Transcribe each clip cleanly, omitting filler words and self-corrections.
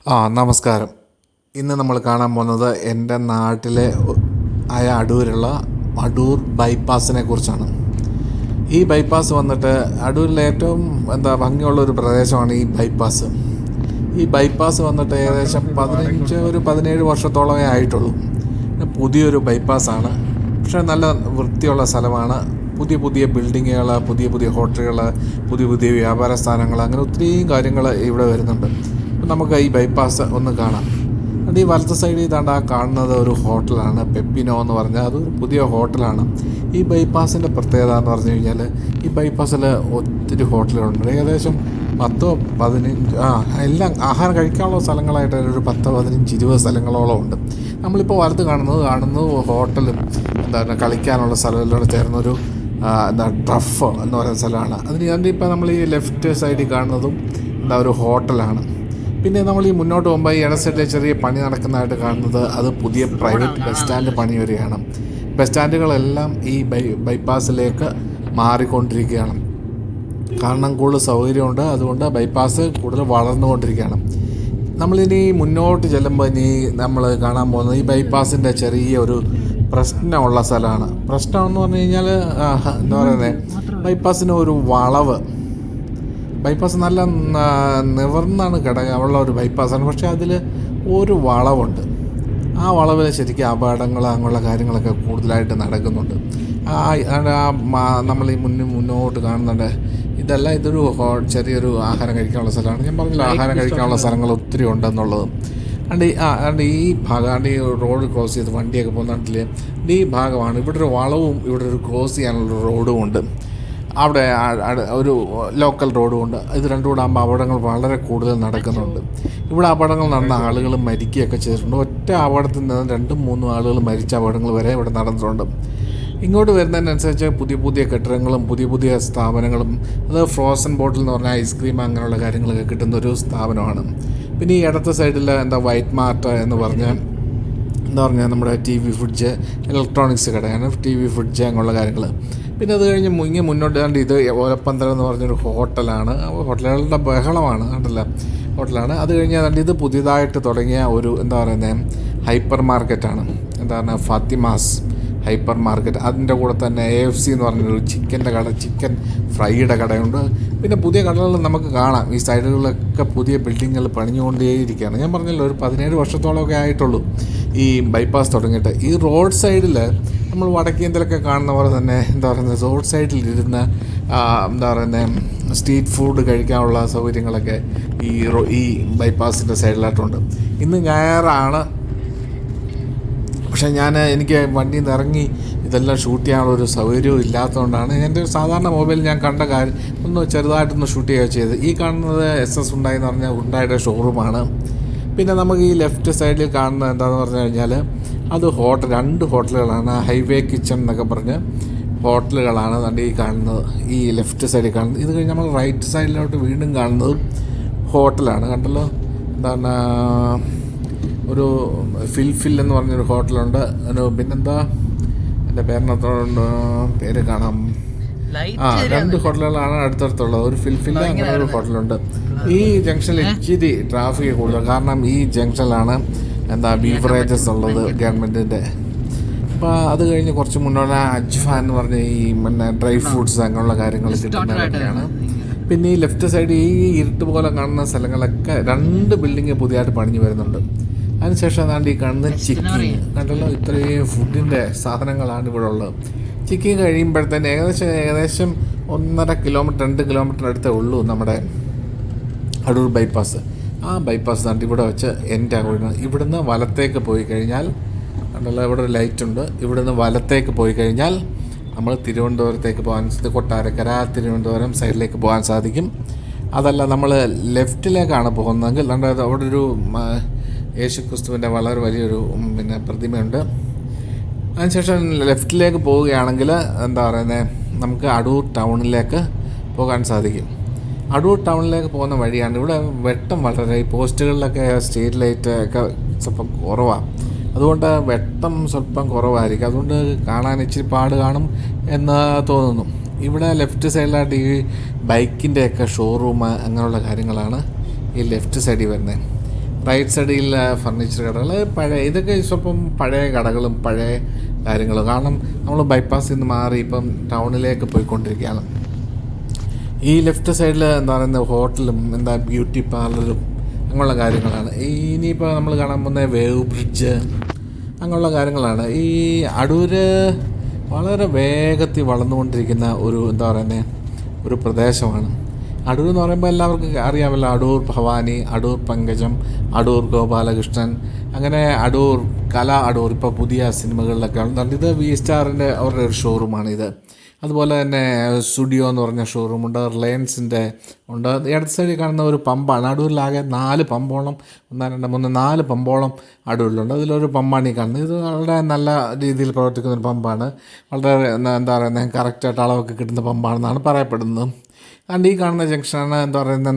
നമസ്കാരം. ഇന്ന് നമ്മൾ കാണാൻ പോകുന്നത് എൻ്റെ നാട്ടിലെ അടൂരുള്ള അടൂർ ബൈപ്പാസിനെ കുറിച്ചാണ്. ഈ ബൈപ്പാസ് വന്നിട്ട് അടൂരിലെ ഏറ്റവും ഭംഗിയുള്ള ഒരു പ്രദേശമാണ് ഈ ബൈപ്പാസ്. ഈ ബൈപ്പാസ് വന്നിട്ട് ഏകദേശം 17 വർഷത്തോളമേ ആയിട്ടുള്ളൂ. പുതിയൊരു ബൈപ്പാസാണ്, പക്ഷേ നല്ല വൃത്തിയുള്ള സ്ഥലമാണ്. പുതിയ ബിൽഡിങ്ങുകൾ, പുതിയ ഹോട്ടലുകൾ, പുതിയ വ്യാപാര സ്ഥാനങ്ങൾ, അങ്ങനെ ഒത്തിരി കാര്യങ്ങൾ ഇവിടെ വരുന്നുണ്ട്. അപ്പം നമുക്ക് ഈ ബൈപ്പാസ് ഒന്ന് കാണാം. ഈ വലത്ത് സൈഡിൽ ഇതാണ്ട് കാണുന്നത് ഒരു ഹോട്ടലാണ്, പെപ്പിനോ എന്ന് പറഞ്ഞാൽ അതൊരു പുതിയ ഹോട്ടലാണ്. ഈ ബൈപ്പാസിൻ്റെ പ്രത്യേകത എന്ന് പറഞ്ഞു കഴിഞ്ഞാൽ ഈ ബൈപ്പാസിൽ ഒത്തിരി ഹോട്ടലുകളുണ്ട്. ഏകദേശം 10-15 എല്ലാം ആഹാരം കഴിക്കാനുള്ള സ്ഥലങ്ങളായിട്ട് ഒരു 10-15-20 സ്ഥലങ്ങളോളം ഉണ്ട്. നമ്മളിപ്പോൾ വലത്ത് കാണുന്നത് ഹോട്ടലും കളിക്കാനുള്ള സ്ഥലമെല്ലാം ചേർന്നൊരു ട്രഫ് എന്ന് പറയുന്ന സ്ഥലമാണ്. അതിൻ്റെ ഇപ്പോൾ നമ്മൾ ഈ ലെഫ്റ്റ് സൈഡിൽ കാണുന്നതും ഒരു ഹോട്ടലാണ്. പിന്നെ നമ്മൾ ഈ മുന്നോട്ട് പോകുമ്പോൾ ഈ ഇട സൈഡിലെ ചെറിയ പണി നടക്കുന്നതായിട്ട് കാണുന്നത് അത് പുതിയ പ്രൈവറ്റ് ബസ് സ്റ്റാൻഡ് പണി വരികയാണ്. ബസ് സ്റ്റാൻഡുകളെല്ലാം ഈ ബൈപ്പാസിലേക്ക് മാറിക്കൊണ്ടിരിക്കുകയാണ്. കാരണം കൂടുതൽ സൗകര്യമുണ്ട്, അതുകൊണ്ട് ബൈപ്പാസ് കൂടുതൽ വളർന്നുകൊണ്ടിരിക്കുകയാണ്. നമ്മളിനി മുന്നോട്ട് ചെല്ലുമ്പോൾ ഇനി നമ്മൾ കാണാൻ പോകുന്നത് ഈ ബൈപ്പാസിൻ്റെ ചെറിയ ഒരു പ്രശ്നമുള്ള സ്ഥലമാണ്. പ്രശ്നം എന്ന് പറഞ്ഞു കഴിഞ്ഞാൽ ബൈപ്പാസിന് ഒരു വളവ്, ബൈപ്പാസ് നല്ല നിവർന്നാണ് ഉള്ള ഒരു ബൈപ്പാസാണ്. പക്ഷേ അതിൽ ഒരു വളവുണ്ട്. ആ വളവിൽ ശരിക്കും അപകടങ്ങൾ അങ്ങനെയുള്ള കാര്യങ്ങളൊക്കെ കൂടുതലായിട്ട് നടക്കുന്നുണ്ട്. നമ്മൾ ഈ മുന്നോട്ട് കാണുന്നുണ്ട്. ഇതൊരു ചെറിയൊരു ആഹാരം കഴിക്കാനുള്ള സ്ഥലമാണ്. ഞാൻ പറഞ്ഞില്ല, ആഹാരം കഴിക്കാനുള്ള സ്ഥലങ്ങൾ ഒത്തിരി ഉണ്ടെന്നുള്ളത്. ഈ ഭാഗം ഈ റോഡ് ക്രോസ് ചെയ്ത് വണ്ടിയൊക്കെ പോകുന്ന ഈ ഭാഗമാണ്. ഇവിടെ ഒരു വളവും ഇവിടെ ഒരു ക്രോസ് ചെയ്യാനുള്ള റോഡും ഉണ്ട്. അവിടെ ഒരു ലോക്കൽ റോഡും ഉണ്ട്. ഇത് രണ്ടും കൂടെ ആകുമ്പോൾ അപകടങ്ങൾ വളരെ കൂടുതൽ നടക്കുന്നുണ്ട്. ഇവിടെ അപകടങ്ങൾ നടന്ന ആളുകൾ മരിക്കുകയൊക്കെ ചെയ്തിട്ടുണ്ട്. ഒറ്റ അപകടത്തിൽ നിന്ന് 2-3 ആളുകൾ മരിച്ച അപകടങ്ങൾ വരെ ഇവിടെ നടന്നിട്ടുണ്ട്. ഇങ്ങോട്ട് വരുന്നതിനനുസരിച്ച് പുതിയ കെട്ടിടങ്ങളും പുതിയ സ്ഥാപനങ്ങളും, അത് ഫ്രോസൺ ബോട്ടിൽ എന്ന് പറഞ്ഞാൽ ഐസ്ക്രീം അങ്ങനെയുള്ള കാര്യങ്ങളൊക്കെ കിട്ടുന്നൊരു സ്ഥാപനമാണ്. പിന്നെ ഈ ഇടത്തെ സൈഡിൽ വൈറ്റ് മാർട്ട് എന്ന് പറഞ്ഞാൽ നമ്മുടെ TV, ഫ്രിഡ്ജ്, ഇലക്ട്രോണിക്സ് കടയാണ്. TV, ഫ്രിഡ്ജ് അങ്ങനെയുള്ള കാര്യങ്ങൾ. പിന്നെ അത് കഴിഞ്ഞ് മുന്നോട്ട് ഇത് ഓലപ്പന്തൽ എന്ന് പറഞ്ഞൊരു ഹോട്ടലാണ്. ഹോട്ടലുകളുടെ ബഹളമാണ്, കണ്ടല്ല, ഹോട്ടലാണ്. അത് കഴിഞ്ഞാൽ ഇത് പുതിയതായിട്ട് തുടങ്ങിയ ഒരു ഹൈപ്പർ മാർക്കറ്റാണ്. Fathima's hyper market. അതിൻ്റെ കൂടെ തന്നെ AFC എന്ന് പറഞ്ഞൊരു ചിക്കൻ്റെ കട, ചിക്കൻ ഫ്രൈയുടെ കടയുണ്ട്. പിന്നെ പുതിയ കടകൾ നമുക്ക് കാണാം. ഈ സൈഡുകളിലൊക്കെ പുതിയ ബിൽഡിങ്ങുകൾ പണിഞ്ഞുകൊണ്ടേയിരിക്കുകയാണ്. ഞാൻ പറഞ്ഞല്ലോ, ഒരു 17 വർഷത്തോളമൊക്കെ ആയിട്ടുള്ളൂ ഈ ബൈപ്പാസ് തുടങ്ങിയിട്ട്. ഈ റോഡ് സൈഡിൽ നമ്മൾ വടക്കേന്ത്യയിലൊക്കെ കാണുന്ന പോലെ തന്നെ റോഡ് സൈഡിലിരുന്ന് സ്ട്രീറ്റ് ഫുഡ് കഴിക്കാനുള്ള സൗകര്യങ്ങളൊക്കെ ഈ ബൈപ്പാസിൻ്റെ സൈഡിലായിട്ടുണ്ട്. ഇന്ന് ഞായറാണ്, പക്ഷേ എനിക്ക് വണ്ടിയിൽ നിന്ന് ഇറങ്ങി ഇതെല്ലാം ഷൂട്ട് ചെയ്യാനുള്ള ഒരു സൗകര്യവും ഇല്ലാത്തതുകൊണ്ടാണ് എൻ്റെ ഒരു സാധാരണ മൊബൈൽ ഞാൻ കണ്ട കാര്യം ചെറുതായിട്ടൊന്ന് ഷൂട്ട് ചെയ്യുക ചെയ്തത്. ഈ കാണുന്നത് SS Hyundai എന്ന് പറഞ്ഞാൽ ഹുണ്ടായുടെ ഷോറൂമാണ്. പിന്നെ നമുക്ക് ഈ ലെഫ്റ്റ് സൈഡിൽ കാണുന്നത് എന്താണെന്ന് പറഞ്ഞു കഴിഞ്ഞാൽ അത് 2 ഹോട്ടലുകളാണ്. ഹൈവേ കിച്ചൺ എന്നൊക്കെ പറഞ്ഞ് ഹോട്ടലുകളാണ് ഈ കാണുന്നത്, ഈ ലെഫ്റ്റ് സൈഡിൽ കാണുന്നത്. ഇത് കഴിഞ്ഞ് നമ്മൾ റൈറ്റ് സൈഡിലോട്ട് വീണ്ടും കാണുന്നത് ഹോട്ടലാണ്. കണ്ടല്ലോ, ഒരു ഫിൽ എന്ന് പറഞ്ഞൊരു ഹോട്ടലുണ്ട്. എൻ്റെ പേര് കാണാം. 2 ഹോട്ടലുകളാണ് അടുത്തടുത്തുള്ളത്. ഒരു ഫിൽ അങ്ങനെ ഒരു ഹോട്ടലുണ്ട്. ഈ ജംഗ്ഷനിൽ ഇച്ചിരി ട്രാഫിക് കൂടുതൽ, കാരണം ഈ ജംഗ്ഷനിലാണ് ബീവറേജസ് ഉള്ളത് ഗവൺമെൻറ്റിൻ്റെ. അപ്പോൾ അത് കഴിഞ്ഞ് കുറച്ച് മുന്നോട്ട് അജ്ഫാൻ എന്ന് പറഞ്ഞ ഈ ഡ്രൈ ഫ്രൂട്ട്സ് അങ്ങനെയുള്ള കാര്യങ്ങൾ കിട്ടുന്നതൊക്കെയാണ്. പിന്നെ ഈ ലെഫ്റ്റ് സൈഡ് ഈ ഇരുട്ട് പോലെ കാണുന്ന സ്ഥലങ്ങളൊക്കെ 2 ബിൽഡിങ് പുതിയതായിട്ട് പണിഞ്ഞ് വരുന്നുണ്ട്. അതിനുശേഷം ഈ കാണുന്ന ചിക്കി, കണ്ടല്ലോ, ഇത്രയും ഫുഡിൻ്റെ സാധനങ്ങളാണ് ഇവിടെ ഉള്ളത്. ചിക്കി കഴിയുമ്പോഴത്തേന് ഏകദേശം 1.5 കിലോമീറ്റർ 2 കിലോമീറ്റർ അടുത്തേ ഉള്ളൂ നമ്മുടെ അടൂർ ബൈപ്പാസ്. ആ ബൈപ്പാസ് ഇവിടെ വെച്ച് എൻ്റെ ആകുന്നത്. ഇവിടുന്ന് വലത്തേക്ക് പോയി കഴിഞ്ഞാൽ കണ്ടല്ലോ, ഇവിടെ ഒരു ലൈറ്റുണ്ട്. ഇവിടുന്ന് വലത്തേക്ക് പോയി കഴിഞ്ഞാൽ നമ്മൾ തിരുവനന്തപുരത്തേക്ക് പോകാൻ, കൊട്ടാരക്കര, തിരുവനന്തപുരം സൈഡിലേക്ക് പോകാൻ സാധിക്കും. അതല്ല നമ്മൾ ലെഫ്റ്റിലേക്കാണ് പോകുന്നതെങ്കിൽ അവിടെ ഒരു യേശുക്രിസ്തുവിൻ്റെ വളരെ വലിയൊരു പ്രതിമയുണ്ട്. അതിനുശേഷം ലെഫ്റ്റിലേക്ക് പോവുകയാണെങ്കിൽ നമുക്ക് അടൂർ ടൗണിലേക്ക് പോകാൻ സാധിക്കും. അടൂർ ടൗണിലേക്ക് പോകുന്ന വഴിയാണ്. ഇവിടെ വെട്ടം വളരെ, ഈ പോസ്റ്റുകളിലൊക്കെ സ്ട്രീറ്റ് ലൈറ്റ് ഒക്കെ സ്വല്പം കുറവാണ്. അതുകൊണ്ട് വെട്ടം സ്വല്പം കുറവായിരിക്കും. അതുകൊണ്ട് കാണാൻ ഇച്ചിരി പാട് കാണും എന്ന് തോന്നുന്നു. ഇവിടെ ലെഫ്റ്റ് സൈഡിലായിട്ട് ഈ ബൈക്കിൻ്റെയൊക്കെ ഷോറൂം അങ്ങനെയുള്ള കാര്യങ്ങളാണ് ഈ ലെഫ്റ്റ് സൈഡിൽ വരുന്നത്. റൈറ്റ് സൈഡിൽ ഫർണിച്ചർ കടകൾ, പഴയ ഇതൊക്കെ സ്വപ്പം പഴയ കടകളും പഴയ കാര്യങ്ങളും. കാരണം നമ്മൾ ബൈപ്പാസിൽ നിന്ന് മാറി ഇപ്പം ടൗണിലേക്ക് പോയിക്കൊണ്ടിരിക്കുകയാണ്. ഈ ലെഫ്റ്റ് സൈഡിൽ എന്താ പറയുന്നത് ഹോട്ടലും ബ്യൂട്ടി പാർലറും അങ്ങനെയുള്ള കാര്യങ്ങളാണ്. ഇനിയിപ്പോൾ നമ്മൾ കാണാൻ പോകുന്ന വേവ് ബ്രിഡ്ജ് അങ്ങനെയുള്ള കാര്യങ്ങളാണ്. ഈ അടൂർ വളരെ വേഗത്തിൽ വളർന്നുകൊണ്ടിരിക്കുന്ന ഒരു ഒരു പ്രദേശമാണ്. അടൂർ എന്ന് പറയുമ്പോൾ എല്ലാവർക്കും അറിയാമല്ലോ, അടൂർ ഭവാനി, അടൂർ പങ്കജം, അടൂർ ഗോപാലകൃഷ്ണൻ, അങ്ങനെ അടൂർ അടൂർ ഇപ്പോൾ പുതിയ സിനിമകളിലൊക്കെ ഉണ്ട്. ഇത് വി സ്റ്റാറിൻ്റെ അവരുടെ ഒരു ഷോറൂമാണിത്. അതുപോലെ തന്നെ സ്റ്റുഡിയോ എന്ന് പറഞ്ഞ ഷോറൂമുണ്ട്, റിലയൻസിൻ്റെ ഉണ്ട്. ഇടത്ത് സൈഡിൽ കാണുന്ന ഒരു പമ്പാണ്. അടൂരിലാകെ 4 പമ്പോളം 1 2 3 4 പമ്പോളം അടൂരിലുണ്ട്. അതിലൊരു പമ്പാണ് ഈ കാണുന്നത്. ഇത് വളരെ നല്ല രീതിയിൽ പ്രവർത്തിക്കുന്ന ഒരു പമ്പാണ്. വളരെ കറക്റ്റായിട്ട് അളവൊക്കെ കിട്ടുന്ന പമ്പാണെന്നാണ് പറയപ്പെടുന്നത്. അതുകൊണ്ട് ഈ കാണുന്ന ജംഗ്ഷനാണ്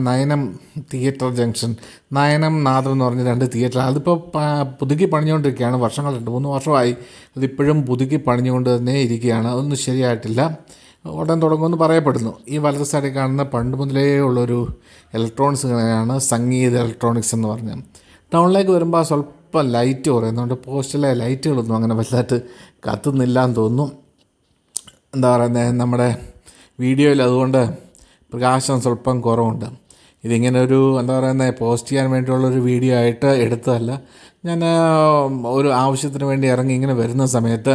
നയനം തിയേറ്റർ ജംഗ്ഷൻ. നയനം നാദം എന്ന് പറഞ്ഞ 2 തിയേറ്റർ. അതിപ്പോൾ പുതുക്കി പണിഞ്ഞുകൊണ്ടിരിക്കുകയാണ്. വർഷങ്ങൾ 2-3 വർഷമായി അതിപ്പോഴും പുതുക്കി പണിഞ്ഞുകൊണ്ട് തന്നെ ഇരിക്കുകയാണ്. അതൊന്നും ശരിയായിട്ടില്ല. ഉടൻ തുടങ്ങുമെന്ന് പറയപ്പെടുന്നു. ഈ വലത് സൈഡിൽ കാണുന്ന പണ്ട് മുതലേ ഉള്ളൊരു ഇലക്ട്രോണിക്സ് കടയാണ് സംഗീത ഇലക്ട്രോണിക്സ് എന്ന് പറഞ്ഞാൽ. ടൗണിലേക്ക് വരുമ്പോൾ സ്വല്പം ലൈറ്റ് കുറയുന്നുണ്ട്. പോസ്റ്റിലെ ലൈറ്റുകളൊന്നും അങ്ങനെ വലുതായിട്ട് കത്തുന്നില്ല എന്ന് തോന്നുന്നു. നമ്മുടെ വീഡിയോയിൽ അതുകൊണ്ട് പ്രകാശം സ്വല്പം കുറവുണ്ട്. ഇതിങ്ങനെ ഒരു പോസ്റ്റ് ചെയ്യാൻ വേണ്ടിയുള്ളൊരു വീഡിയോ ആയിട്ട് എടുത്തതല്ല. ഞാൻ ഒരു ആവശ്യത്തിന് വേണ്ടി ഇറങ്ങി ഇങ്ങനെ വരുന്ന സമയത്ത്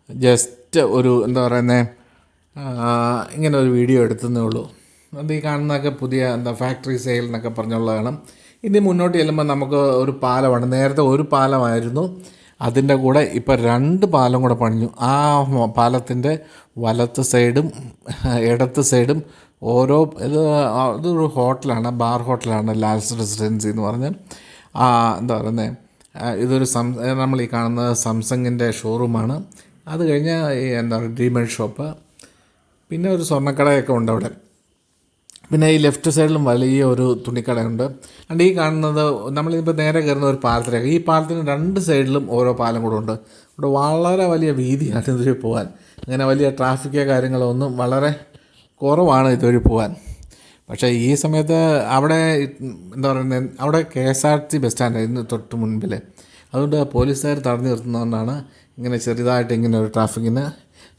ജസ്റ്റ് ഒരു ഇങ്ങനെ ഒരു വീഡിയോ എടുത്തതേ ഉള്ളൂ. അത് ഈ കാണുന്നതൊക്കെ പുതിയ ഫാക്ടറി സെയിൽ എന്നൊക്കെ പറഞ്ഞുള്ളതാണ്. ഇനി മുന്നോട്ട് ചെല്ലുമ്പോൾ നമുക്ക് ഒരു പാലമാണ്. നേരത്തെ ഒരു പാലമായിരുന്നു, അതിൻ്റെ കൂടെ ഇപ്പോൾ 2 പാലം കൂടെ പണിഞ്ഞു. ആ പാലത്തിൻ്റെ വലത്ത് സൈഡും ഇടത്ത് സൈഡും ഇതൊരു ഹോട്ടലാണ്, ബാർ ഹോട്ടലാണ്, ലാൽസ് റെസിഡൻസി എന്ന് പറഞ്ഞ്. ഇതൊരു നമ്മൾ ഈ കാണുന്നത് സാംസങ്ങിൻ്റെ ഷോറൂമാണ്. അത് കഴിഞ്ഞ് ഡ്രീമേഡ് ഷോപ്പ്, പിന്നെ ഒരു സ്വർണ്ണക്കടയൊക്കെ ഉണ്ട് അവിടെ. പിന്നെ ഈ ലെഫ്റ്റ് സൈഡിലും വലിയ ഒരു തുണിക്കടയുണ്ട്. അതുകൊണ്ട് ഈ കാണുന്നത് നമ്മളിപ്പോൾ നേരെ കയറുന്ന ഒരു പാലത്തിലേക്ക്. ഈ പാലത്തിന് 2 സൈഡിലും ഓരോ പാലം കൂടെ ഉണ്ട്. ഇവിടെ വളരെ വലിയ വീതിയാണ് ഇതുവഴി പോകാൻ. അങ്ങനെ വലിയ ട്രാഫിക്കോ കാര്യങ്ങളോ ഒന്നും വളരെ കുറവാണ് ഇതുവഴി പോകാൻ. പക്ഷേ ഈ സമയത്ത് അവിടെ അവിടെ KSRTC ബസ് സ്റ്റാൻഡായിരുന്നു തൊട്ട് മുൻപിൽ. അതുകൊണ്ട് പോലീസുകാർ തടഞ്ഞു നിർത്തുന്നതുകൊണ്ടാണ് ഇങ്ങനെ ചെറുതായിട്ട് ഇങ്ങനെ ഒരു ട്രാഫിക്കിന്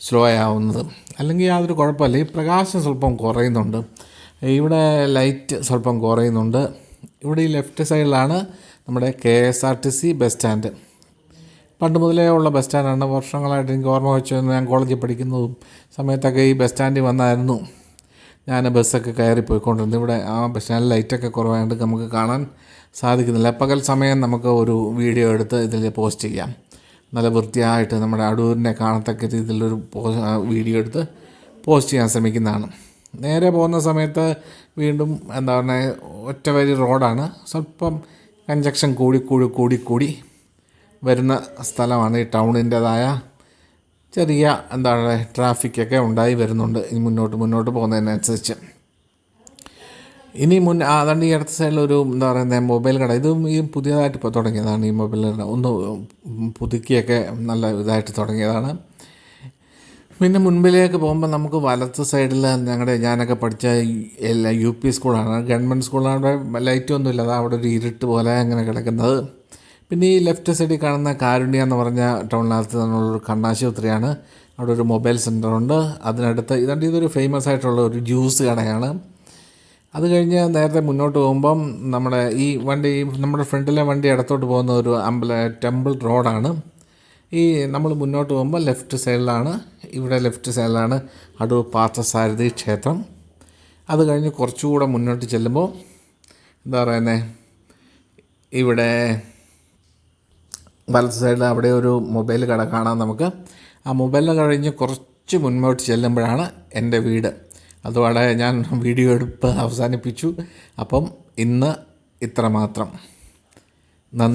സ്ലോ ആവുന്നത്. അല്ലെങ്കിൽ യാതൊരു കുഴപ്പമില്ല. ഈ പ്രകാശം സ്വല്പം കുറയുന്നുണ്ട്. ഇവിടെ ലൈറ്റ് സ്വല്പം കുറയുന്നുണ്ട്. ഇവിടെ ഈ ലെഫ്റ്റ് സൈഡിലാണ് നമ്മുടെ KSRTC ബസ് സ്റ്റാൻഡ്. പണ്ട് മുതലേ ഉള്ള ബസ് സ്റ്റാൻഡാണ്. വർഷങ്ങളായിട്ട് എനിക്ക് ഓർമ്മ വെച്ച് ഞാൻ കോളേജിൽ പഠിക്കുന്നതും സമയത്തൊക്കെ ഈ ബസ് സ്റ്റാൻഡിൽ വന്നായിരുന്നു ഞാൻ ബസ്സൊക്കെ കയറി പോയിക്കൊണ്ടിരുന്നത്. ഇവിടെ ആ ബസ് സ്റ്റാൻഡിൽ ലൈറ്റൊക്കെ കുറവായതുകൊണ്ട് നമുക്ക് കാണാൻ സാധിക്കുന്നില്ല. പകൽ സമയം നമുക്ക് ഒരു വീഡിയോ എടുത്ത് ഇതിൽ പോസ്റ്റ് ചെയ്യാം. നല്ല വൃത്തിയായിട്ട് നമ്മുടെ അടൂരിനെ കാണത്തക്ക രീതിയിലൊരു വീഡിയോ എടുത്ത് പോസ്റ്റ് ചെയ്യാൻ ശ്രമിക്കുന്നതാണ്. നേരെ പോകുന്ന സമയത്ത് വീണ്ടും ഒറ്റ വരി റോഡാണ്. സ്വല്പം കഞ്ചക്ഷൻ കൂടി വരുന്ന സ്ഥലമാണ്. ഈ ടൗണിൻ്റേതായ ചെറിയ ട്രാഫിക്കൊക്കെ ഉണ്ടായി വരുന്നുണ്ട് ഇനി മുന്നോട്ട് പോകുന്നതിനനുസരിച്ച്. ഇനി അതുകൊണ്ട് ഈ അടുത്ത സൈഡിലൊരു മൊബൈൽ കട. ഇതും ഈ പുതിയതായിട്ട് ഇപ്പോൾ തുടങ്ങിയതാണ്. ഈ മൊബൈൽ കട ഒന്ന് പുതുക്കിയൊക്കെ നല്ല ഇതായിട്ട് തുടങ്ങിയതാണ്. പിന്നെ മുൻപിലേക്ക് പോകുമ്പോൾ നമുക്ക് വലത്ത് സൈഡിൽ ഞാനൊക്കെ പഠിച്ച UP സ്കൂളാണ്, ഗവൺമെൻറ് സ്കൂളാണ്. ലൈറ്റൊന്നും ഇല്ല, അവിടെ ഒരു ഇരുട്ട് പോലെ അങ്ങനെ കിടക്കുന്നത്. പിന്നെ ഈ ലെഫ്റ്റ് സൈഡിൽ കാണുന്ന കാരുണ്യ എന്ന് പറഞ്ഞ ടൗണിനകത്ത് നിന്നുള്ളൊരു കണ്ണാശുപത്രിയാണ്. അവിടെ ഒരു മൊബൈൽ സെൻ്ററുണ്ട്. അതിനടുത്ത് ഇതൊരു ഫേമസ് ആയിട്ടുള്ള ഒരു ജ്യൂസ് കടയാണ്. അത് കഴിഞ്ഞ് നേരത്തെ മുന്നോട്ട് പോകുമ്പം നമ്മുടെ ഫ്രണ്ടിലെ വണ്ടി ഇടത്തോട്ട് പോകുന്ന ഒരു ടെമ്പിൾ റോഡാണ്. ഈ നമ്മൾ മുന്നോട്ട് പോകുമ്പോൾ ലെഫ്റ്റ് സൈഡിലാണ് അടൂർ പാർത്ഥസാരഥി ക്ഷേത്രം. അത് കഴിഞ്ഞ് കുറച്ചുകൂടെ മുന്നോട്ട് ചെല്ലുമ്പോൾ ഇവിടെ വലത്ത് സൈഡിൽ അവിടെ ഒരു മൊബൈൽ കട കാണാം നമുക്ക്. ആ മൊബൈൽ കഴിഞ്ഞ് കുറച്ച് മുന്നോട്ട് ചെല്ലുമ്പോഴാണ് എൻ്റെ വീട്. അതോടെ ഞാൻ വീഡിയോ എടുപ്പ് അവസാനിപ്പിച്ചു. അപ്പം ഇന്ന് ഇത്രമാത്രം. നന്ദി.